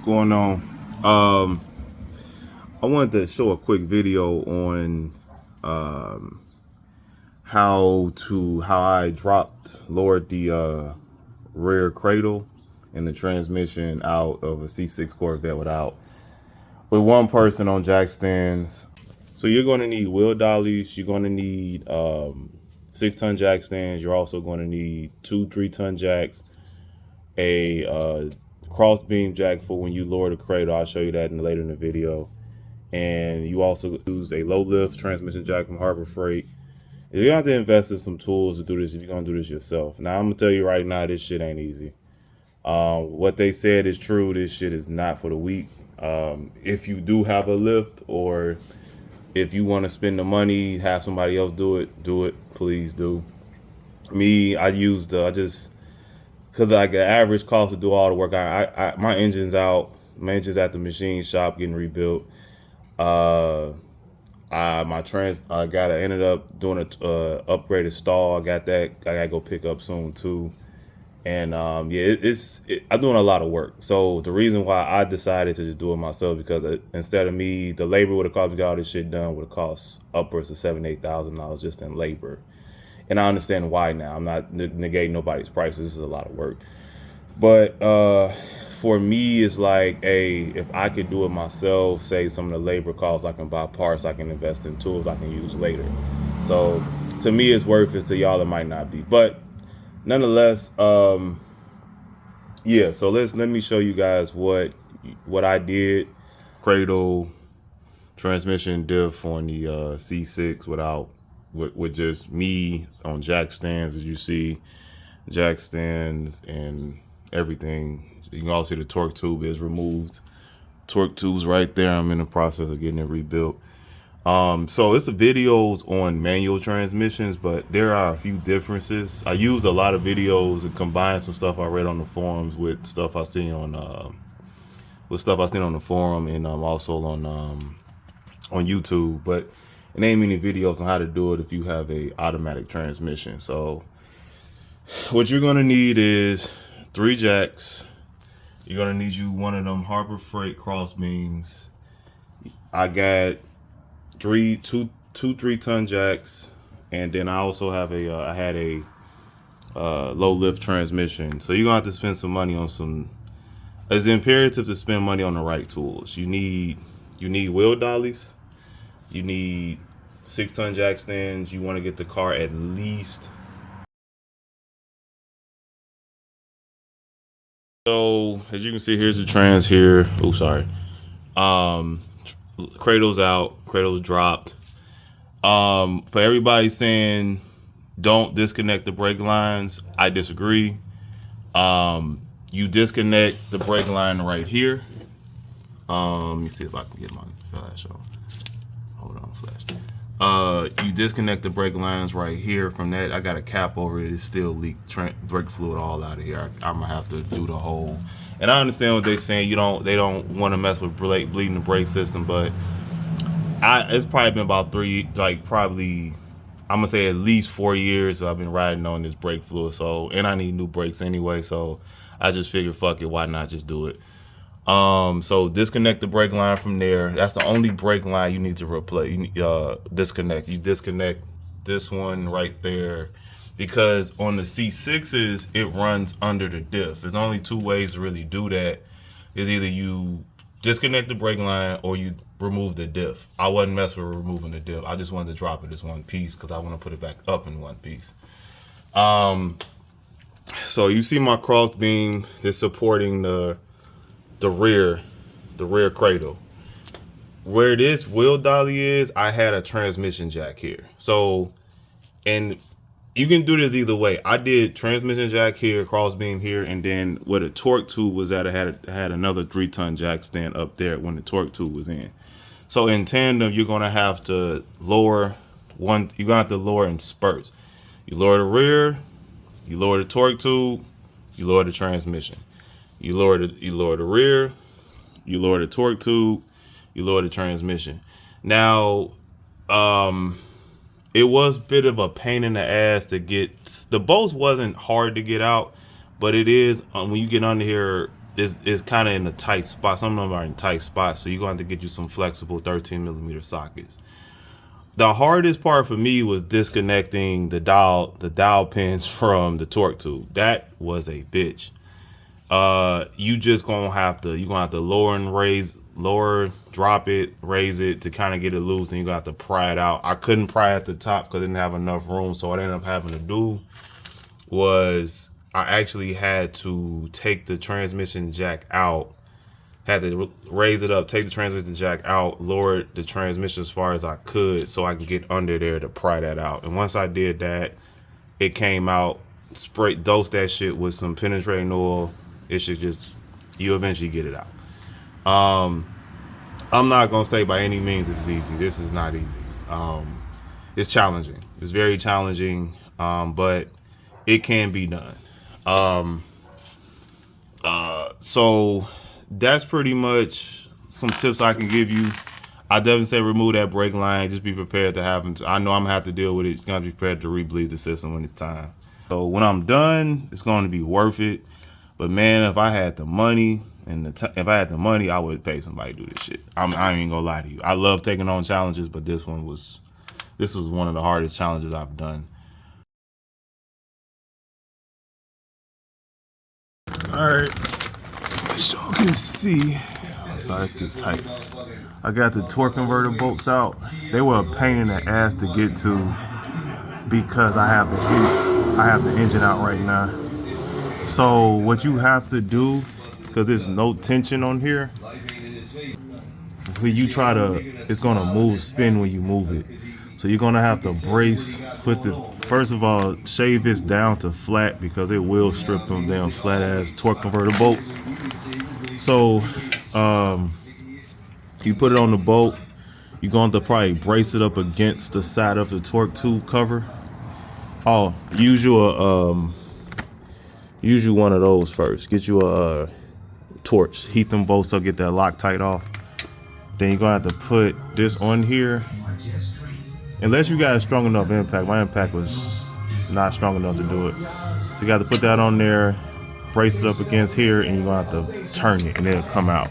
going on? Um, I wanted to show a quick video on um, how I lowered the rear cradle and the transmission out of a C6 Corvette with one person on jack stands. So you're going to need wheel dollies. You're going to need 6-ton jack stands. You're also going to need 2 3-ton jacks, a cross beam jack for when you lower the cradle. I'll show you that later in the video. And you also use a low lift transmission jack from Harbor Freight. You have to invest in some tools to do this if you're gonna do this yourself. Now I'm gonna tell you right now, this shit ain't easy. What they said is true. This shit is not for the weak. If you do have a lift, or if you want to spend the money, have somebody else do it. Please do. Me, because like the average cost to do all the work. My engine's out. My engine's at the machine shop getting rebuilt. I ended up doing a upgraded stall. I got that. I gotta go pick up soon too. And I'm doing a lot of work. So the reason why I decided to just do it myself, because instead of me, the labor would have cost me to get all this shit done would have cost upwards of $7,000-8,000 just in labor. And I understand why now. I'm not negating nobody's prices. This is a lot of work. But for me, it's like, if I could do it myself, save some of the labor costs, I can buy parts, I can invest in tools I can use later. So to me, it's worth it. To y'all, it might not be. But nonetheless, yeah. So let me show you guys what I did. Cradle, transmission, diff on the C6 with just me on jack stands, as you see, jack stands and everything. You can also see the torque tube is removed. Torque tube's right there. I'm in the process of getting it rebuilt. So it's videos on manual transmissions, but there are a few differences. I used a lot of videos and combined some stuff I read on the forums with stuff I seen on the forum, and also on YouTube. But it ain't many videos on how to do it if you have a automatic transmission. So what you're gonna need is 3 jacks. You're gonna need one of them Harbor Freight cross beams. I got 2 3-ton jacks, and then I also have I had a low lift transmission. So you're gonna have to spend some money on some. It's imperative to spend money on the right tools. You need wheel dollies. You need 6-ton jack stands. You want to get the car at least. So as you can see, here's the trans here. Oh, sorry. Cradle's out. Cradle's dropped. For everybody saying don't disconnect the brake lines, I disagree. You disconnect the brake line right here. Let me see if I can get my flash on. Hold on, flash. You disconnect the brake lines right here. From that, I got a cap over it. It's still leak brake fluid all out of here. I'm gonna have to do the whole. And I understand what they're saying. They don't want to mess with bleeding the brake system, but it's probably been about I'm gonna say at least 4 years. So I've been riding on this brake fluid. So, and I need new brakes anyway. So I just figured, fuck it, why not just do it? So disconnect the brake line from there. That's the only brake line you need to replace. Disconnect. You disconnect this one right there, because on the C6s it runs under the diff. There's only 2 ways to really do that. Is either you disconnect the brake line or you remove the diff. I wasn't messing with removing the diff. I just wanted to drop it as one piece because I want to put it back up in one piece. So you see my cross beam is supporting the rear cradle. Where this wheel dolly is, I had a transmission jack here. So, and you can do this either way. I did transmission jack here, cross beam here, and then where the torque tube was at, I had another 3-ton jack stand up there when the torque tube was in. So in tandem, you're gonna have to lower one. You're gonna have to lower in spurts. You lower the rear, you lower the torque tube, you lower the transmission. You lower the rear, you lower the torque tube, you lower the transmission. Now, it was a bit of a pain in the ass to get. The bolts wasn't hard to get out, but it is when you get under here, it's kind of in a tight spot. Some of them are in tight spots, so you're going to have to get you some flexible 13mm sockets. The hardest part for me was disconnecting the dial pins from the torque tube. That was a bitch. You just gonna have to lower and raise, drop it, raise it to kind of get it loose. Then you got to pry it out. I couldn't pry at the top because I didn't have enough room. So what I ended up having to do was I actually had to take the transmission jack out. Had to raise it up, take the transmission jack out, lower the transmission as far as I could so I can get under there to pry that out. And once I did that, it came out, dose that shit with some penetrating oil. It should just, you eventually get it out. I'm not gonna say by any means it's easy. This is not easy. It's challenging. It's very challenging, but it can be done. So that's pretty much some tips I can give you. I definitely say remove that brake line. Just be prepared to have them. I know I'm gonna have to deal with it. You're gonna be prepared to rebleed the system when it's time. So when I'm done, it's going to be worth it. But man, if I had the money I would pay somebody to do this shit. I ain't even gonna lie to you. I love taking on challenges, but this was one of the hardest challenges I've done. All right, as y'all can see, sorry, it's getting tight. I got the torque converter bolts out. They were a pain in the ass to get to because I have the engine out right now. So what you have to do, because there's no tension on here, when you try to, it's gonna spin when you move it. So you're gonna have to brace, first of all, shave this down to flat because it will strip them damn flat ass torque converter bolts. So you put it on the bolt, you're going to probably brace it up against the side of the torque tube cover. Oh, use you one of those first. Get you a torch, heat them both so get that Loctite off. Then you're gonna have to put this on here. Unless you got a strong enough impact. My impact was not strong enough to do it. So you got to put that on there, brace it up against here, and you're gonna have to turn it and it'll come out.